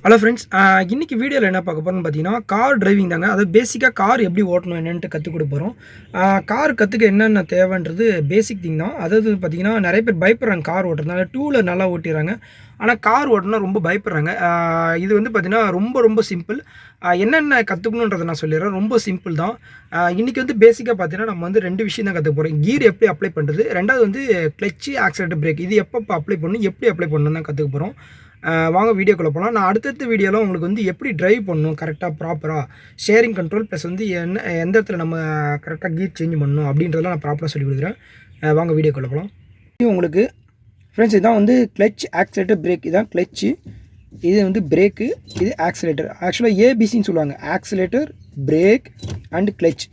Hello friends, இன்றைக்கி வீடியோவில் என்ன பார்க்க போகிறோம்னு பார்த்தீங்கன்னா கார் டிரைவிங் தாங்க. அதாவது பேசிக்காக கார் எப்படி ஓட்டணும் என்னென்ட்டு கற்றுக் கொடுக்க போகிறோம். கார் கற்றுக்க என்னென்ன தேவைன்றது பேசிக் திங் தான். அதாவது பார்த்தீங்கன்னா நிறைய பேர் பயப்படுறாங்க கார் ஓட்டுறதுனால. டூ வீலர் நல்லா ஓட்டிடுறாங்க, ஆனால் கார் ஓட்டணும்னா ரொம்ப பயப்படுறாங்க. இது வந்து பார்த்திங்கன்னா ரொம்ப ரொம்ப சிம்பிள். என்னென்ன கற்றுக்கணுன்றதை நான் சொல்லிடுறேன். ரொம்ப சிம்பிள் தான். இன்றைக்கி வந்து பேசிக்காக பார்த்தீங்கன்னா நம்ம வந்து 2 விஷயம் தான் கற்றுக்க போகிறோம். கீர் எப்படி அப்ளை பண்ணுறது, ரெண்டாவது வந்து கிளச்சு, ஆக்சிலேட்டர், பிரேக் இது எப்பப்போ அப்ளை பண்ணணும், எப்படி அப்ளை பண்ணணும் தான் கற்றுக்க போகிறோம். வாங்க வீடியோக்குள்ளே போகலாம். நான் அடுத்தடுத்த வீடியோவில் உங்களுக்கு வந்து எப்படி டிரைவ் பண்ணணும் கரெக்டாக ப்ராப்பராக ஷேரிங் கண்ட்ரோல் ப்ளஸ் வந்து எந்த இடத்துல நம்ம கரெக்டாக கீர் சேஞ்ச் பண்ணணும் அப்படின்றதெல்லாம் நான் ப்ராப்பராக சொல்லி கொடுக்குறேன். வாங்க வீடியோக்குள்ளே போகலாம். உங்களுக்கு ஃப்ரெண்ட்ஸ் இதான் வந்து கிளச், ஆக்சிலேட்டர், பிரேக். இதான் கிளச்சு, இது வந்து பிரேக்கு, இது ஆக்சிலேட்டர். ஆக்சுவலாக ஏபிசின்னு சொல்லுவாங்க. Accelerator, brake and clutch.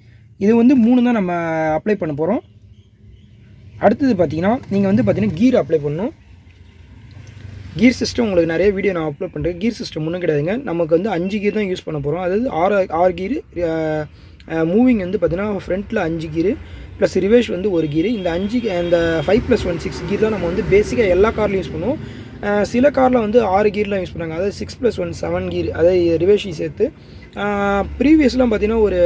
இது வந்து 3 தான் நம்ம அப்ளை பண்ண போகிறோம். அடுத்தது பார்த்தீங்கன்னா நீங்கள் வந்து பார்த்தீங்கன்னா கீர் அப்ளை பண்ணணும். கீர் சிஸ்டம் உங்களுக்கு நிறைய வீடியோ நான் அப்லோட் பண்ணுறேன். கீர் சிஸ்டம் ஒன்றும் கிடையாதுங்க. நமக்கு வந்து 5 கீர் தான் யூஸ் பண்ண போகிறோம். அதாவது 6 கீரு. மூவிங் வந்து பார்த்திங்கன்னா ஃப்ரண்ட்டில் 5 கீரு ப்ளஸ் ரிவேஷ் வந்து 1 கீரு. இந்த 5+1 6 கீர் தான் நம்ம வந்து பேசிக்காக எல்லா கார்லையும் யூஸ் பண்ணுவோம். சில காரில் வந்து 6 கீர்லாம் யூஸ் பண்ணுறாங்க. அதாவது 6+1 7 கீர், அதாவது ரிவேஷி சேர்த்து. ப்ரீவியஸ்லாம் பார்த்திங்கன்னா ஒரு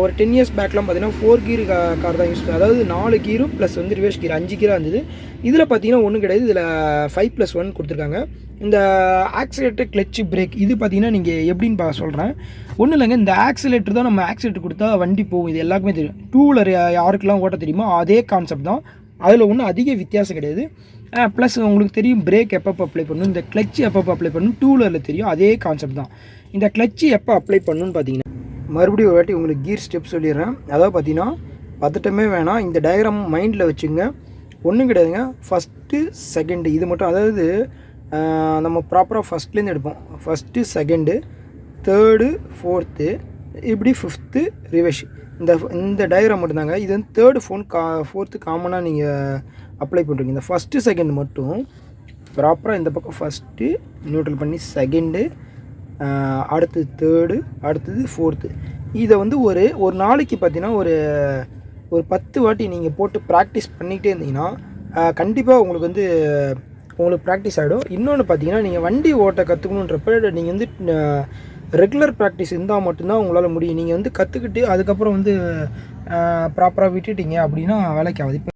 10 இயர்ஸ் பேக்லாம் பார்த்தீங்கன்னா 4 கீர் கார் தான் யூஸ் பண்ணுது. அதாவது 4 கீரும் ப்ளஸ் வந்து ரிவர்ஸ் கீர் 5 கீராக இருந்தது. இதில் பார்த்தீங்கன்னா ஒன்றும் கிடையாது. இதில் 5+1 கொடுத்துருக்காங்க. இந்த ஆக்சிலேட்டர், கிளச்சு, பிரேக் இது பார்த்தீங்கன்னா நீங்கள் எப்படின்னு சொல்கிறேன். ஒன்றும் இல்லைங்க, இந்த ஆக்சிலேட்டர் தான் நம்ம ஆக்சிலேட்டர் கொடுத்தா வண்டி போகும். இது எல்லாருக்குமே தெரியும். டூ வீலர் யாருக்கெல்லாம் ஓட்ட தெரியுமோ அதே கான்செப்ட் தான். அதில் ஒன்றும் அதிக வித்தியாசம் கிடையாது. ப்ளஸ் உங்களுக்கு தெரியும் பிரேக் எப்பப்போ அப்ளை பண்ணணும், இந்த கிளச்சு எப்பப்போ அப்ளை பண்ணணும் டூ வீலரில் தெரியும். அதே கான்செப்ட் தான். இந்த கிளச்சு எப்போ அப்ளை பண்ணணும்னு பார்த்தீங்கன்னா மறுபடியும் ஒரு வாட்டி உங்களுக்கு கீர் ஸ்டெப் சொல்லிடுறேன். அதாவது பார்த்தீங்கன்னா பதட்டமே வேணாம், இந்த டயக்ராம் மைண்டில் வச்சுங்க. ஒன்றும் கிடையாதுங்க. ஃபஸ்ட்டு செகண்டு இது மட்டும், அதாவது நம்ம ப்ராப்பராக ஃபஸ்ட்லேருந்து எடுப்போம். ஃபஸ்ட்டு, செகண்டு, தேர்டு, ஃபோர்த்து, இப்படி ஃபிஃப்த்து ரிவர்ஸ். இந்த டயக்ராம் மட்டும்தாங்க. இது வந்து தேர்டு ஃபோர்த்து காமனாக நீங்கள் அப்ளை பண்ணுறீங்க. இந்த ஃபஸ்ட்டு செகண்ட் மட்டும் ப்ராப்பராக இந்த பக்கம் ஃபஸ்ட்டு நியூட்ரல் பண்ணி, செகண்டு, அடுத்தது தேர்டு, அடுத்தது ஃபோர்த்து. இதை வந்து ஒரு நாளைக்கு பார்த்தீங்கன்னா ஒரு 10 வாட்டி நீங்கள் போட்டு ப்ராக்டிஸ் பண்ணிக்கிட்டே இருந்தீங்கன்னா கண்டிப்பாக உங்களுக்கு ப்ராக்டிஸ் ஆகிடும். இன்னொன்று பார்த்தீங்கன்னா நீங்கள் வண்டி ஓட்ட கற்றுக்கணுன்றப்ப நீங்கள் வந்து ரெகுலர் ப்ராக்டிஸ் இருந்தால் மட்டும்தான் உங்களால் முடியும். நீங்கள் வந்து கற்றுக்கிட்டு அதுக்கப்புறம் வந்து ப்ராப்பராக விட்டுட்டீங்க அப்படின்னா வேலைக்கு ஆகுது. இப்போ